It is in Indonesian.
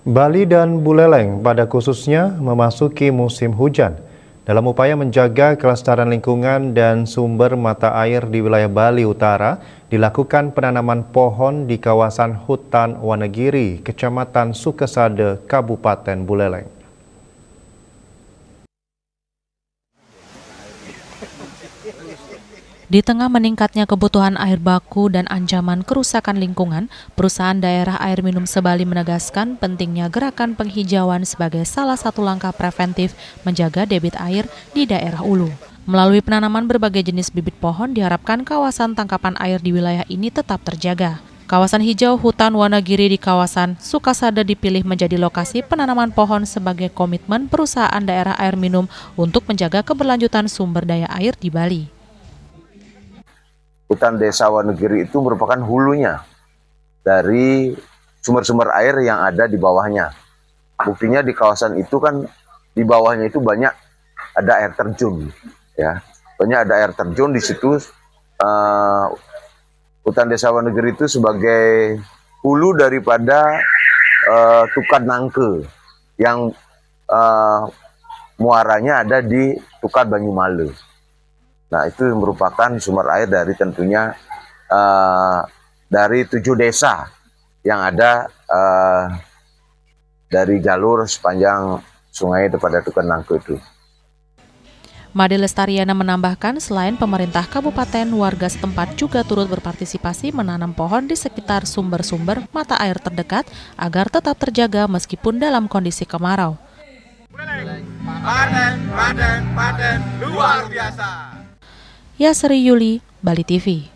Bali dan Buleleng pada khususnya memasuki musim hujan. Dalam upaya menjaga kelestarian lingkungan dan sumber mata air di wilayah Bali Utara, dilakukan penanaman pohon di kawasan hutan Wanegiri, Kecamatan Sukesade, Kabupaten Buleleng. Di tengah meningkatnya kebutuhan air baku dan ancaman kerusakan lingkungan, perusahaan daerah air minum Sebali menegaskan pentingnya gerakan penghijauan sebagai salah satu langkah preventif menjaga debit air di daerah Ulu. Melalui penanaman berbagai jenis bibit pohon, diharapkan kawasan tangkapan air di wilayah ini tetap terjaga. Kawasan hijau hutan Wanegiri di kawasan Sukesade dipilih menjadi lokasi penanaman pohon sebagai komitmen perusahaan daerah air minum untuk menjaga keberlanjutan sumber daya air di Bali. Hutan Desa Wanegiri itu merupakan hulunya dari sumber-sumber air yang ada di bawahnya. Buktinya di kawasan itu kan di bawahnya itu banyak ada air terjun, ya. Banyak ada air terjun di situ. Hutan Desa Wanegiri itu sebagai hulu daripada Tukat Nangke yang muaranya ada di Tukat Banyumale. Nah, itu merupakan sumber air dari tentunya dari 7 desa yang ada dari jalur sepanjang sungai daripada Tukat Nangke itu. Made Lestariana menambahkan selain pemerintah kabupaten, warga setempat juga turut berpartisipasi menanam pohon di sekitar sumber-sumber mata air terdekat agar tetap terjaga meskipun dalam kondisi kemarau. Panen, luar biasa. Yasri Yuli, Bali TV.